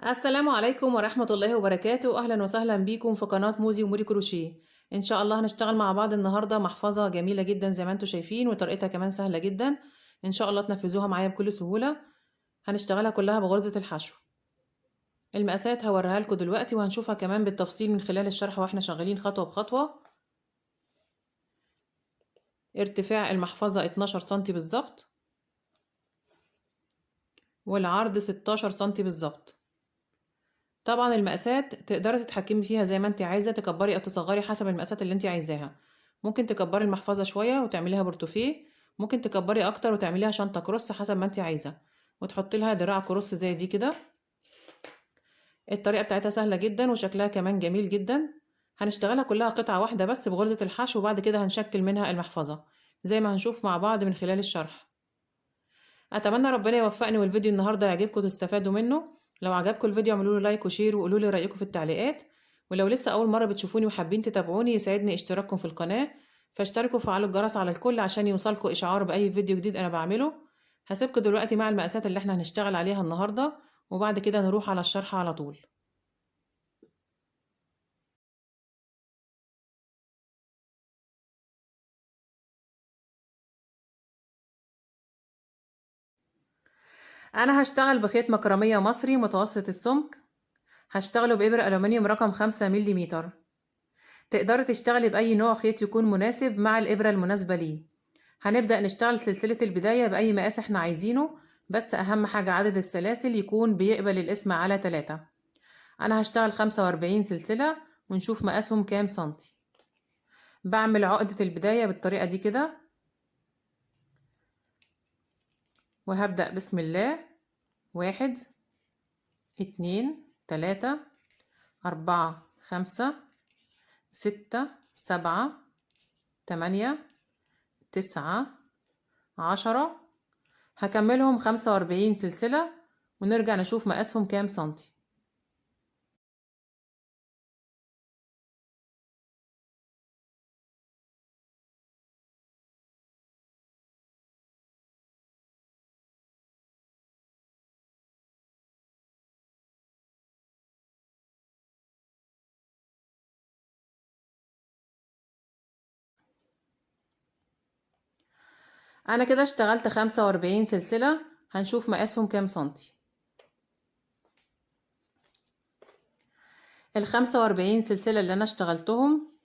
السلام عليكم ورحمة الله وبركاته. أهلا وسهلا بيكم في قناة موزي وموري كروشيه. إن شاء الله هنشتغل مع بعض النهاردة محفظة جميلة جدا زي ما انتم شايفين، وطريقتها كمان سهلة جدا. إن شاء الله تنفذوها معايا بكل سهولة. هنشتغلها كلها بغرزة الحشو. المقاسات هوريها لكم دلوقتي، وهنشوفها كمان بالتفصيل من خلال الشرح واحنا شغالين خطوة بخطوة. ارتفاع المحفظة 12 سنتي بالظبط، والعرض 16 سنتي بالظبط. طبعا المقاسات تقدري تتحكمي فيها زي ما انت عايزه، تكبري او تصغري حسب المقاسات اللي انت عايزاها. ممكن تكبري المحفظه شويه وتعمليها برتوفيه، ممكن تكبري اكتر وتعمليها شنطه كروس حسب ما انت عايزه، وتحطي لها دراع كروس زي دي كده. الطريقه بتاعتها سهله جدا وشكلها كمان جميل جدا. هنشتغلها كلها قطعه واحده بس بغرزه الحشو، وبعد كده هنشكل منها المحفظه زي ما هنشوف مع بعض من خلال الشرح. اتمنى ربنا يوفقني والفيديو النهارده يعجبكم وتستفادوا منه. لو عجبكم الفيديو اعملوا له لايك وشير، وقولوا لي رايكم في التعليقات. ولو لسه اول مره بتشوفوني وحابين تتابعوني، يسعدني اشتراككم في القناه. فاشتركوا وفعلوا الجرس على الكل عشان يوصلكم اشعار باي فيديو جديد انا بعمله. هسيبكم دلوقتي مع المقاسات اللي احنا هنشتغل عليها النهارده، وبعد كده نروح على الشرح على طول. انا هشتغل بخيط مكرميه مصري متوسط السمك. هشتغله بإبرة ألومنيوم رقم 5 ملم. تقدري تشتغلي بأي نوع خيط يكون مناسب مع الإبرة المناسبة ليه. هنبدأ نشتغل سلسلة البداية بأي مقاس احنا عايزينه، بس أهم حاجة عدد السلاسل يكون بيقبل القسمة على 3. أنا هشتغل 45 سلسلة ونشوف مقاسهم كام سنتي. بعمل عقدة البداية بالطريقة دي كده، وهبدأ بسم الله. 1 2 3 4 5 6 7 8 9 10. هكملهم 45 سلسلة ونرجع نشوف مقاسهم كام سنتي. انا كده اشتغلت 45 سلسلة، هنشوف مقاسهم كام سنتي. ال45 سلسلة اللي انا اشتغلتهم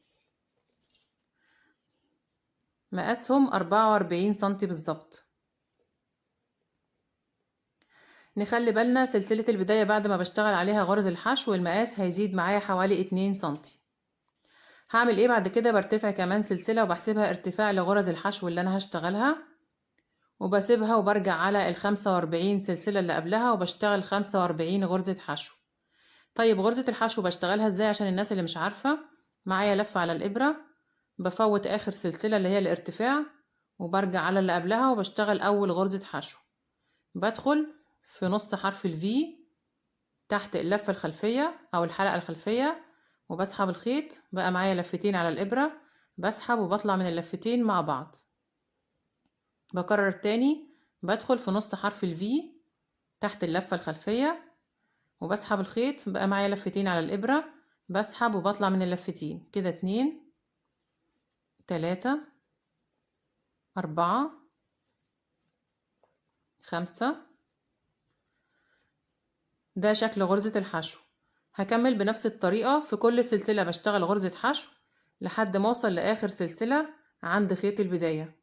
مقاسهم 44 سنتي بالظبط. نخلي بالنا سلسلة البداية بعد ما بشتغل عليها غرز الحشو المقاس هيزيد معايا حوالي 2 سنتي. هعمل ايه بعد كده؟ برتفع كمان سلسلة وبحسبها ارتفاع لغرز الحشو اللي انا هشتغلها، وبسيبها وبرجع على ال45 سلسلة اللي قبلها وبشتغل 45 غرزة حشو. طيب غرزة الحشو بشتغلها ازاي عشان الناس اللي مش عارفة؟ معايا لفة على الإبرة، بفوت آخر سلسلة اللي هي الارتفاع، وبرجع على اللي قبلها وبشتغل أول غرزة حشو. بدخل في نص حرف الفي تحت اللفة الخلفية أو الحلقة الخلفية، وبسحب الخيط. بقى معايا لفتين على الإبرة، بسحب وبطلع من اللفتين مع بعض. بكرر تاني، بدخل في نص حرف الفي تحت اللفة الخلفية وبسحب الخيط. بقى معايا لفتين على الإبرة، بسحب وبطلع من اللفتين كده. 2 3 4 5. ده شكل غرزة الحشو. هكمل بنفس الطريقة في كل سلسلة بشتغل غرزة حشو لحد ما اوصل لآخر سلسلة عند خيط البداية.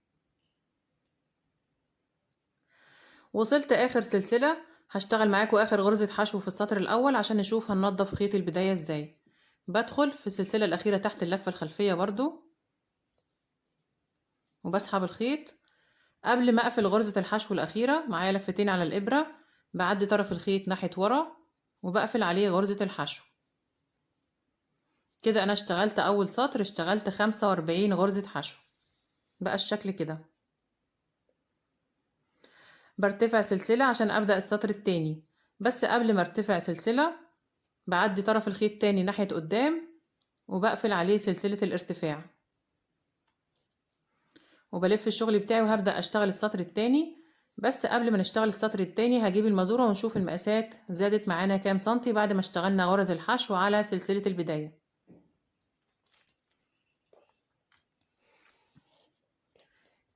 وصلت آخر سلسلة، هشتغل معاكم آخر غرزة حشو في السطر الأول عشان نشوف هننضف خيط البداية ازاي. بدخل في السلسلة الأخيرة تحت اللفة الخلفية برضو، وبسحب الخيط. قبل ما اقفل غرزة الحشو الأخيرة معايا لفتين على الإبرة، بعدي طرف الخيط ناحية ورا وبقفل عليه غرزة الحشو. كده أنا اشتغلت أول سطر، اشتغلت 45 غرزة حشو. بقى الشكل كده. برتفع سلسلة عشان أبدأ السطر التاني، بس قبل ما ارتفع سلسلة بعدي طرف الخيط تاني ناحية قدام وبقفل عليه سلسلة الارتفاع، وبلف الشغل بتاعي وهبدأ أشتغل السطر التاني. بس قبل ما نشتغل السطر التاني هجيب المازورة ونشوف المقاسات زادت معانا كام سنتي بعد ما اشتغلنا غرز الحشو على سلسلة البداية.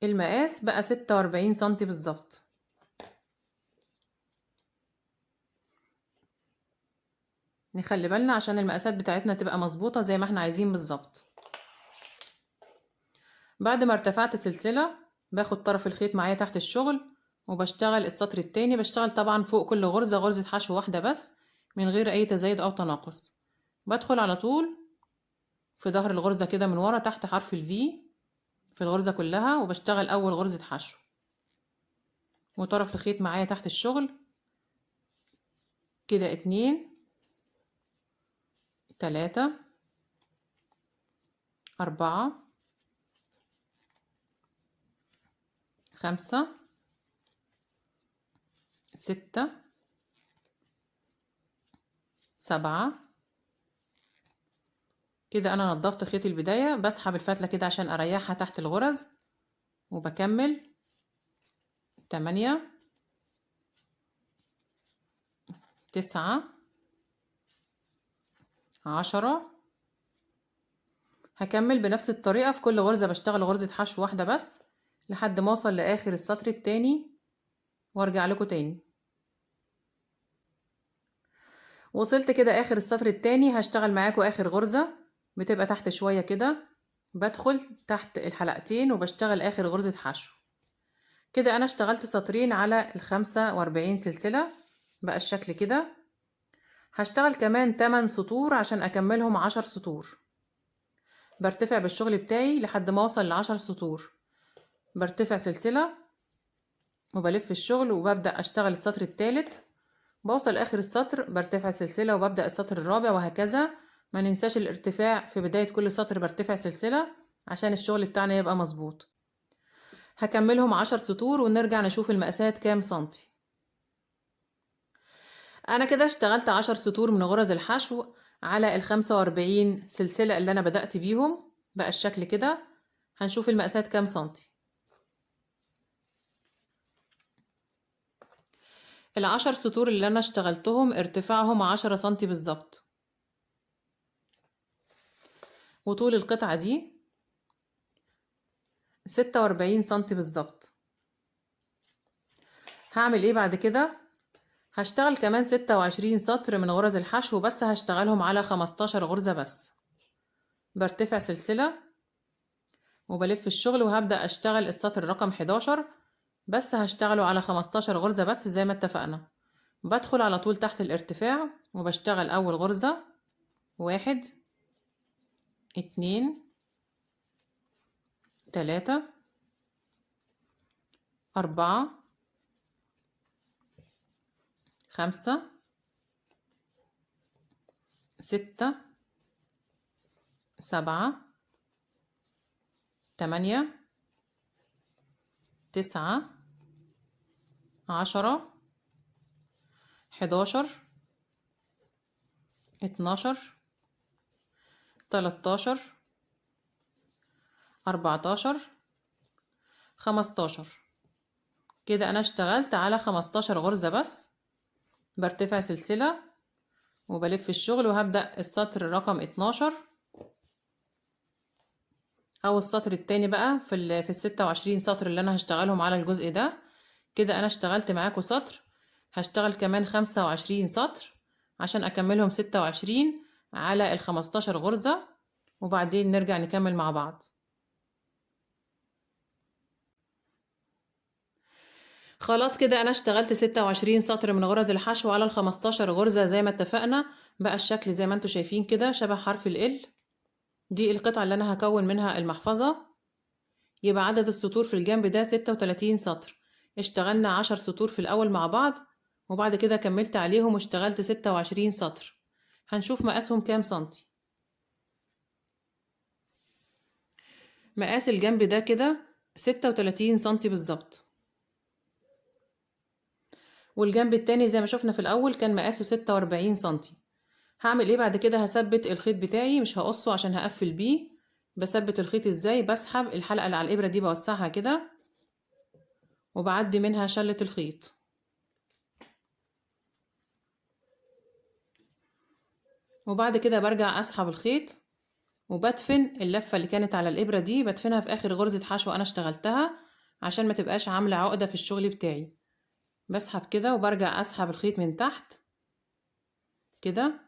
المقاس بقى 46 سنتي بالظبط. نخلي بالنا عشان المقاسات بتاعتنا تبقى مظبوطة زي ما احنا عايزين بالظبط. بعد ما ارتفعت سلسلة باخد طرف الخيط معايا تحت الشغل وبشتغل السطر التاني. بشتغل طبعا فوق كل غرزة غرزة حشو واحدة بس من غير اي تزايد او تناقص. بدخل على طول في ظهر الغرزة كده من ورا تحت حرف الفي في الغرزة كلها وبشتغل اول غرزة حشو وطرف الخيط معايا تحت الشغل كده 2 3 4 5 6 7. كده انا نضفت خيط البداية. بسحب الفتلة كده عشان اريحها تحت الغرز وبكمل 8 9 10. هكمل بنفس الطريقة في كل غرزة بشتغل غرزة حشو واحدة بس لحد ما اوصل لاخر السطر التاني وارجع لكم تاني. وصلت كده اخر السطر التاني. هشتغل معاكم اخر غرزة بتبقى تحت شوية كده. بدخل تحت الحلقتين وبشتغل اخر غرزة حشو. كده انا اشتغلت سطرين على 45 سلسلة بقى الشكل كده. هشتغل كمان 8 سطور عشان اكملهم 10 سطور. برتفع بالشغل بتاعي لحد ما اوصل ل10 سطور. برتفع سلسلة وبلف الشغل وببدأ اشتغل السطر الثالث. بوصل اخر السطر برتفع سلسلة وببدأ السطر الرابع وهكذا. ما ننساش الارتفاع في بداية كل سطر برتفع سلسلة عشان الشغل بتاعنا يبقى مظبوط. هكملهم 10 سطور ونرجع نشوف المقاسات كام سنتي. انا كده اشتغلت 10 سطور من غرز الحشو على 45 سلسلة اللي انا بدأت بيهم بقى الشكل كده. هنشوف المقاسات كام سنتي. ال10 سطور اللي انا اشتغلتهم ارتفاعهم 10 سنتي بالظبط. وطول القطعة دي 46 سنتي بالظبط. هعمل ايه بعد كده؟ هشتغل كمان 26 سطر من غرز الحشو بس هشتغلهم على 15 غرزة بس. برتفع سلسلة وبلف الشغل وهبدأ اشتغل السطر رقم 11 بس هشتغله على 15 غرزة بس زي ما اتفقنا. بدخل على طول تحت الارتفاع وبشتغل اول غرزة 1 2 3 4 5 6 7 8 9 10 11 12 13 14 15. كده انا اشتغلت على 15 غرزة بس. برتفع سلسلة وبلف الشغل وهبدأ السطر رقم 12 او السطر التاني بقى في 26 سطر اللي انا هشتغلهم على الجزء ده. كده انا اشتغلت معاكم سطر. هشتغل كمان 25 سطر عشان اكملهم 26 على 15 غرزة وبعدين نرجع نكمل مع بعض. خلاص كده انا اشتغلت 26 سطر من غرز الحشو على 15 غرزة زي ما اتفقنا. بقى الشكل زي ما انتوا شايفين كده شبه حرف ال. دي القطعة اللي انا هكون منها المحفظة. يبقى عدد السطور في الجنب ده 36 سطر. اشتغلنا 10 سطور في الاول مع بعض وبعد كده كملت عليهم واشتغلت 26 سطر. هنشوف مقاسهم كام سنتي. مقاس الجنب ده كده 36 سنتي بالظبط. والجنب التاني زي ما شفنا في الاول كان مقاسه 46 سنتي. هعمل ايه بعد كده؟ هثبت الخيط بتاعي مش هقصه عشان هقفل بيه. بثبت الخيط ازاي؟ بسحب الحلقة اللي على الابرة دي بوسعها كده وبعدي منها شلة الخيط. وبعد كده برجع اسحب الخيط وبدفن اللفة اللي كانت على الإبرة دي، بدفنها في آخر غرزة حشو أنا اشتغلتها عشان ما تبقاش عاملة عقدة في الشغل بتاعي. بسحب كده وبرجع أسحب الخيط من تحت كده.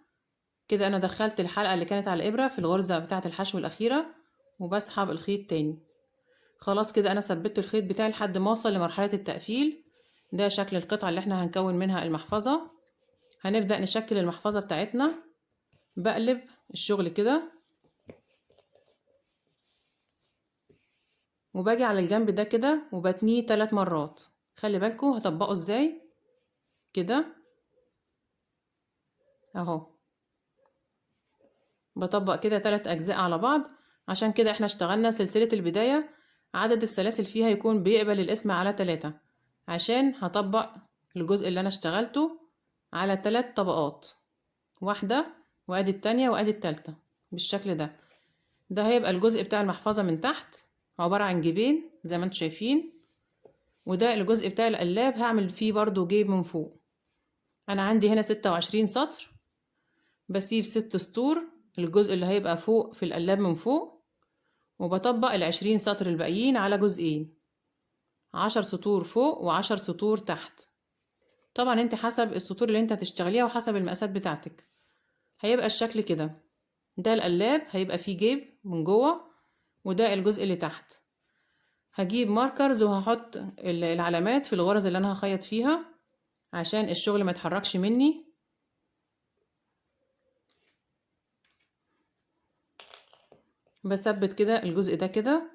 كده أنا دخلت الحلقة اللي كانت على الإبرة في الغرزة بتاعة الحشو الأخيرة، وبسحب الخيط تاني. خلاص كده أنا ثبت الخيط بتاعي لحد ما أوصل لمرحلة التقفيل. ده شكل القطعة اللي احنا هنكون منها المحفظة. هنبدأ نشكل المحفظة بتاعتنا. بقلب الشغل كده وباجي على الجنب ده كده وبتنيه 3 مرات. خلي بالكم هطبقه ازاي كده اهو. بطبق كده 3 اجزاء على بعض، عشان كده احنا اشتغلنا سلسلة البداية عدد السلاسل فيها يكون بيقبل القسمة على 3، عشان هطبق الجزء اللي انا اشتغلته على 3 طبقات، واحدة وادي التانية وادي التالتة بالشكل ده. ده هيبقى الجزء بتاع المحفظة من تحت، عبارة عن جيبين زي ما انتم شايفين. وده الجزء بتاع القلاب هعمل فيه برضو جيب من فوق. انا عندي هنا 26 سطر، بسيب 6 سطور الجزء اللي هيبقى فوق في القلاب من فوق، وبطبق ال20 سطر الباقيين على جزئين، 10 سطور فوق و10 سطور تحت. طبعا انت حسب السطور اللي انت هتشتغليها وحسب المقاسات بتاعتك. هيبقى الشكل كده. ده القلاب هيبقى فيه جيب من جوه، وده الجزء اللي تحت. هجيب ماركرز وهحط العلامات في الغرز اللي انا هخيط فيها عشان الشغل ما يتحركش مني. بثبت كده الجزء ده كده.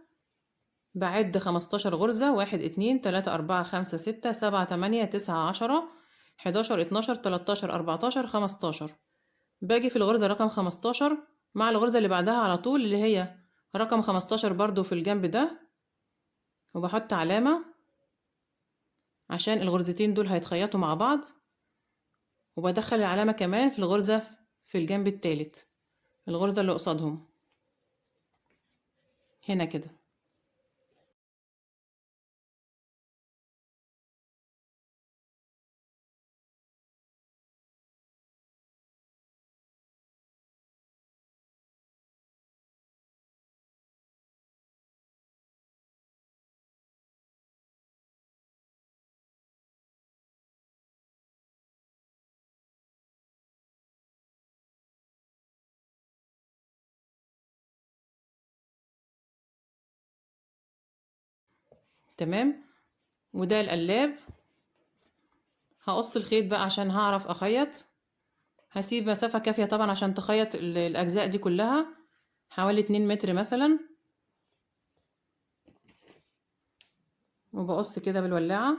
بعد 15 غرزة، 1 2 3 4 5 6 7 8 9 10 11 12 13 14 15. باجي في الغرزة رقم 15 مع الغرزة اللي بعدها على طول اللي هي رقم 15 برضو في الجنب ده، وبحط علامة عشان الغرزتين دول هيتخيطوا مع بعض. وبدخل العلامة كمان في الغرزة في الجنب التالت، الغرزة اللي قصادهم هنا كده. تمام. وده القلاب. هقص الخيط بقى عشان هعرف اخيط. هسيب مسافة كافية طبعا عشان تخيط الأجزاء دي كلها، حوالي 2 متر مثلا. وبقص كده بالولاعة.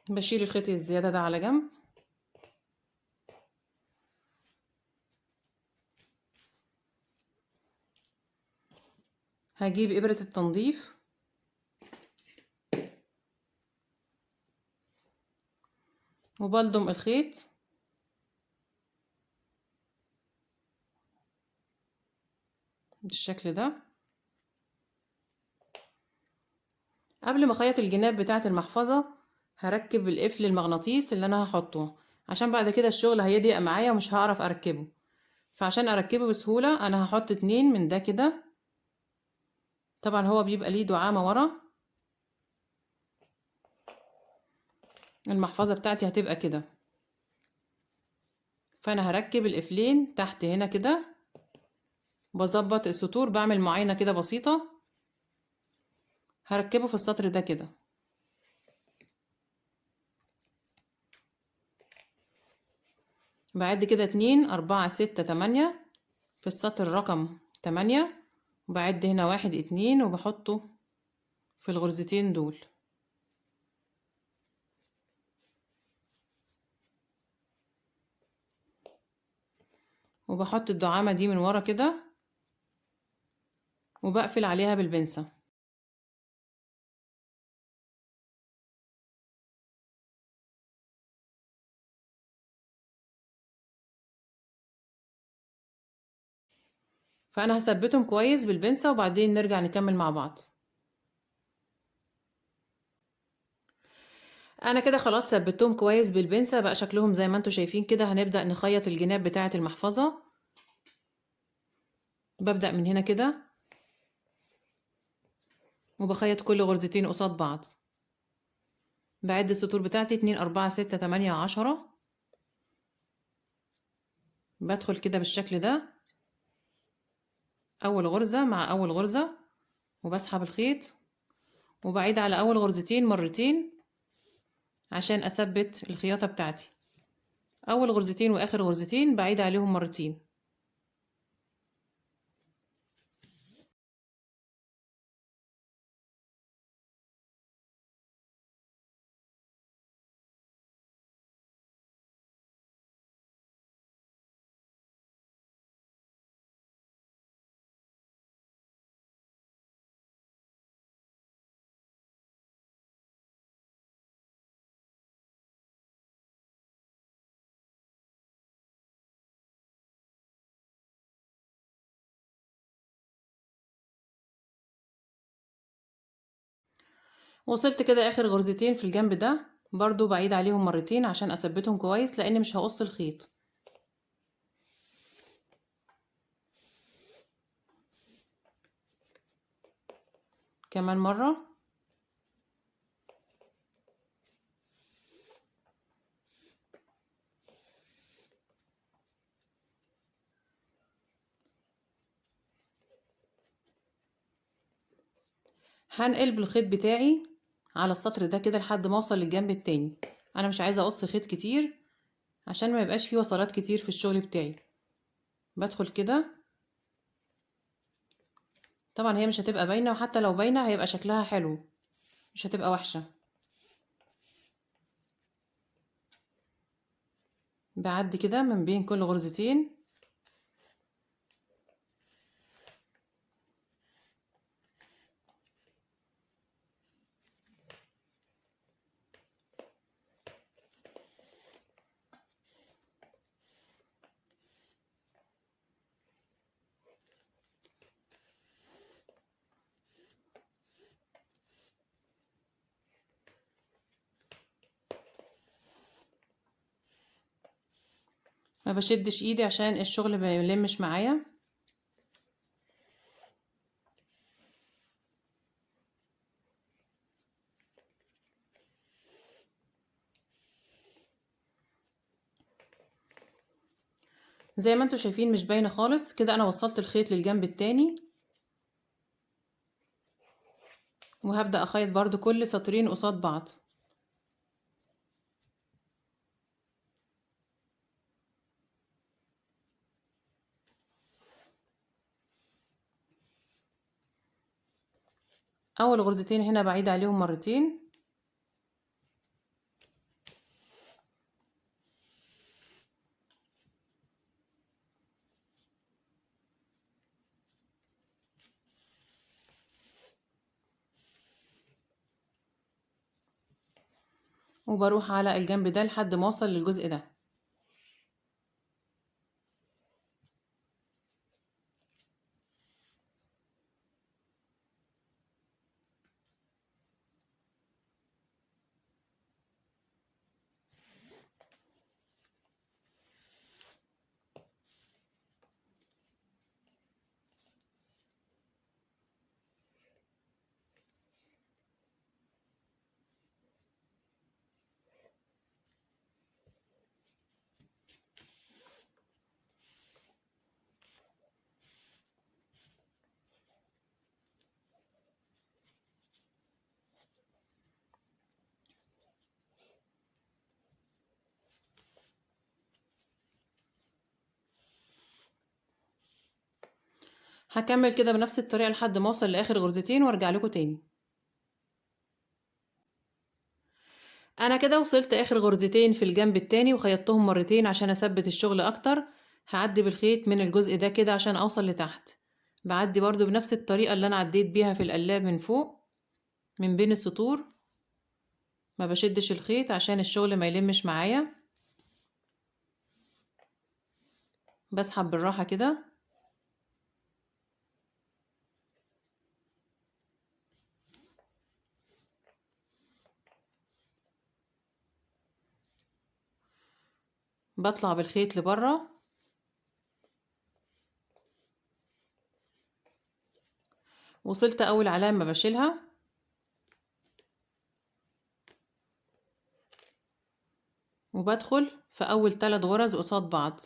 بشيل الخيط الزيادة ده على جنب. هجيب إبرة التنظيف وبلضم الخيط بالشكل ده. قبل ما اخيط الجناب بتاعة المحفظة هركب القفل المغناطيس اللي انا هحطه، عشان بعد كده الشغل هيضيق معايا ومش هعرف اركبه. فعشان اركبه بسهولة انا هحط 2 من ده كده. طبعا هو بيبقى ليه دعامة ورا. المحفظة بتاعتي هتبقى كده، فانا هركب القفلين تحت هنا كده. بظبط السطور، بعمل معاينة كده بسيطة. هركبه في السطر ده كده. بعد كده 2 4 6 8 في السطر رقم 8، وبعد هنا 1 2 وبحطه في الغرزتين دول. وبحط الدعامة دي من ورا كده وبقفل عليها بالبنسة. فانا هثبتهم كويس بالبنسة وبعدين نرجع نكمل مع بعض. انا كده خلاص ثبتهم كويس بالبنسة، بقى شكلهم زي ما انتوا شايفين كده. هنبدأ نخيط الجناب بتاعة المحفظة. ببدأ من هنا كده وبخيط كل غرزتين قصاد بعض. بعد السطور بتاعتي 2 4 6 8 10. بدخل كده بالشكل ده اول غرزة مع اول غرزة وبسحب الخيط وبعيد على اول غرزتين مرتين عشان اثبت الخياطة بتاعتي. اول غرزتين واخر غرزتين بعيد عليهم مرتين. وصلت كده اخر غرزتين في الجنب ده، برضو بعيد عليهم مرتين عشان اثبتهم كويس لان مش هقص الخيط. كمان مرة. هنقلب الخيط بتاعي على السطر ده كده لحد ما اوصل للجنب التاني. انا مش عايزة اقص خيط كتير عشان ما يبقاش فيه وصلات كتير في الشغل بتاعي. بدخل كده، طبعا هي مش هتبقى باينة، وحتى لو باينة هيبقى شكلها حلو، مش هتبقى وحشة. بعدي كده من بين كل غرزتين. ما بشدش ايدي عشان الشغل ما يلمش معايا. زي ما انتوا شايفين مش باينه خالص كده. انا وصلت الخيط للجنب التاني وهبدأ اخيط برضو كل سطرين قصاد بعض. اول غرزتين هنا بعيد عليهم مرتين. وبروح على الجنب ده لحد ما اوصل للجزء ده. هكمل كده بنفس الطريقه لحد ما اوصل لاخر غرزتين وارجع لكم تاني. انا كده وصلت اخر غرزتين في الجنب التاني وخيطتهم مرتين عشان اثبت الشغل اكتر. هعدي بالخيط من الجزء ده كده عشان اوصل لتحت. بعدي برضو بنفس الطريقة اللي انا عديت بيها في القلاب من فوق من بين السطور. ما بشدش الخيط عشان الشغل ما يلمش معايا. بسحب بالراحة كده. بطلع بالخيط لبره، وصلت اول علامة بشيلها، وبدخل في اول 3 غرز قصاد بعض.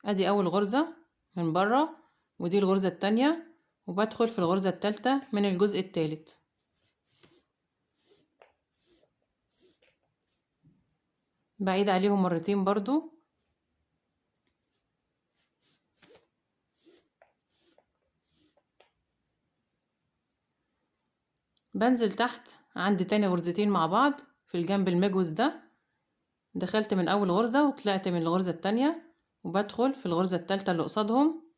ادي اول غرزة من بره، ودي الغرزة التانية، وبدخل في الغرزة التالتة من الجزء التالت. بعيد عليهم مرتين برضو، بنزل تحت عندي تاني غرزتين مع بعض في الجنب المجوز ده، دخلت من اول غرزة وطلعت من الغرزة التانية، وبدخل في الغرزة التالتة اللي قصادهم،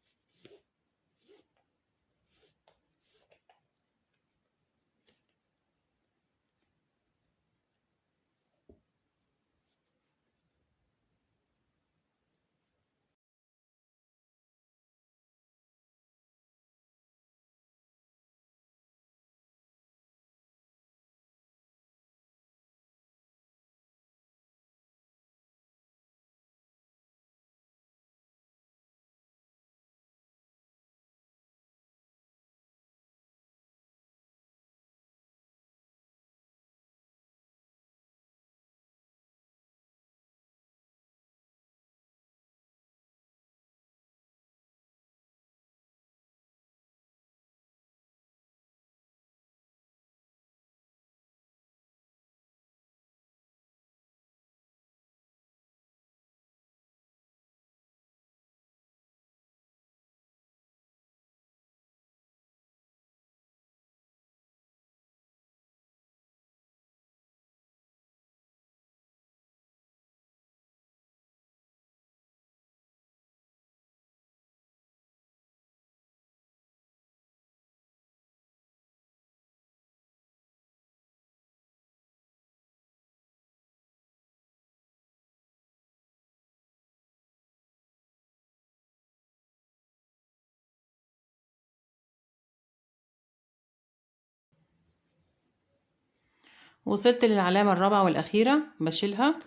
وصلت للعلامة الرابعة والأخيرة بشيلها،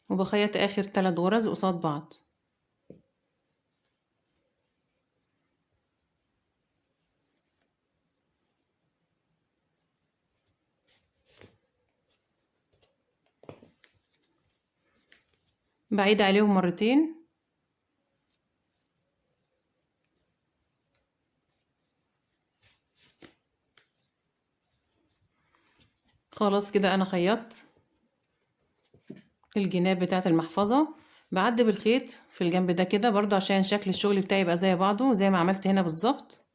وبخيط آخر 3 غرز قصاد بعض. بعيد عليهم مرتين، خلاص كده انا خيطت الجناب بتاعت المحفظة. بعدي بالخيط في الجنب ده كده برضو عشان شكل الشغل بتاعي يبقى زي بعضه زي ما عملت هنا بالظبط.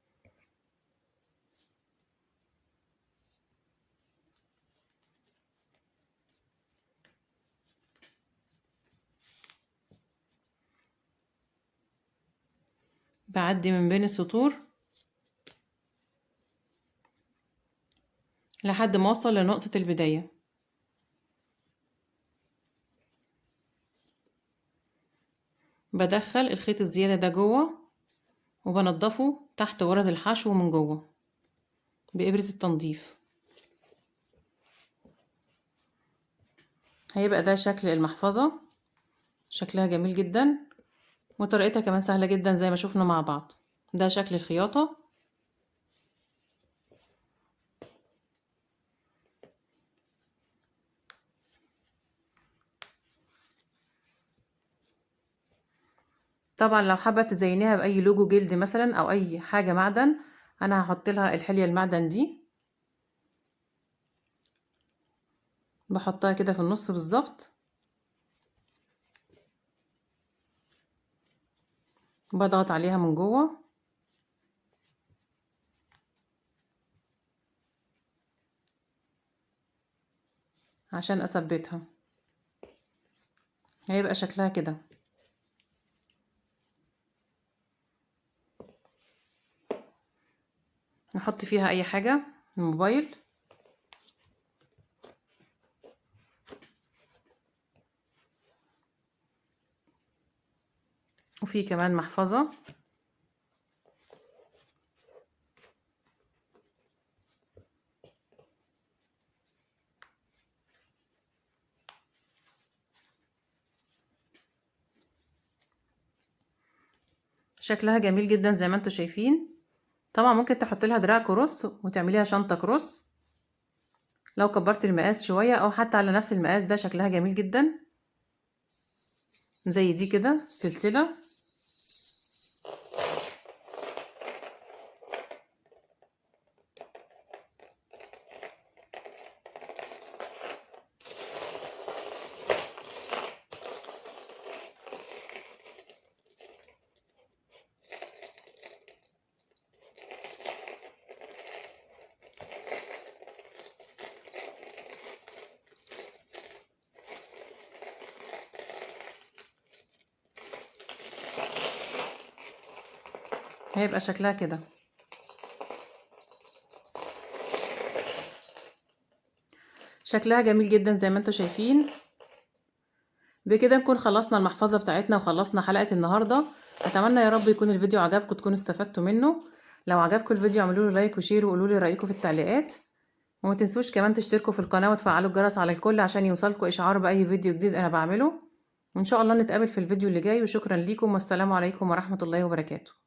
بعدي من بين السطور لحد ما اوصل لنقطة البداية، بدخل الخيط الزيادة ده جوه وبنضفه تحت غرز الحشو من جوه بإبرة التنظيف. هيبقى ده شكل المحفظة، شكلها جميل جدا وطريقتها كمان سهلة جدا زي ما شفنا مع بعض. ده شكل الخياطة. طبعا لو حابة تزينيها بأي لوجو جلد مثلا أو أي حاجة معدن، أنا هحط لها الحلية المعدن دي، بحطها كده في النص بالظبط، بضغط عليها من جوه عشان اثبتها. هيبقى شكلها كده. نحط فيها اي حاجة، الموبايل، وفي كمان محفظة. شكلها جميل جدا زي ما انتوا شايفين. طبعا ممكن تحط لها دراع كروس وتعمليها شنطة كروس لو كبرت المقاس شوية، او حتى على نفس المقاس ده شكلها جميل جدا. زي دي كده سلسلة. هيبقى شكلها كده. شكلها جميل جدا زي ما انتوا شايفين. بكده نكون خلصنا المحفظة بتاعتنا وخلصنا حلقة النهاردة. اتمنى يا رب يكون الفيديو عجبكم، تكونوا استفدتوا منه. لو عجبكم الفيديو اعملوا له لايك وشير وقولوا لي رأيكم في التعليقات. وما تنسوش كمان تشتركوا في القناة وتفعلوا الجرس على الكل عشان يوصلكوا اشعار بأي فيديو جديد انا بعمله. وان شاء الله نتقابل في الفيديو اللي جاي، وشكرا ليكم والسلام عليكم ورحمة الله وبركاته.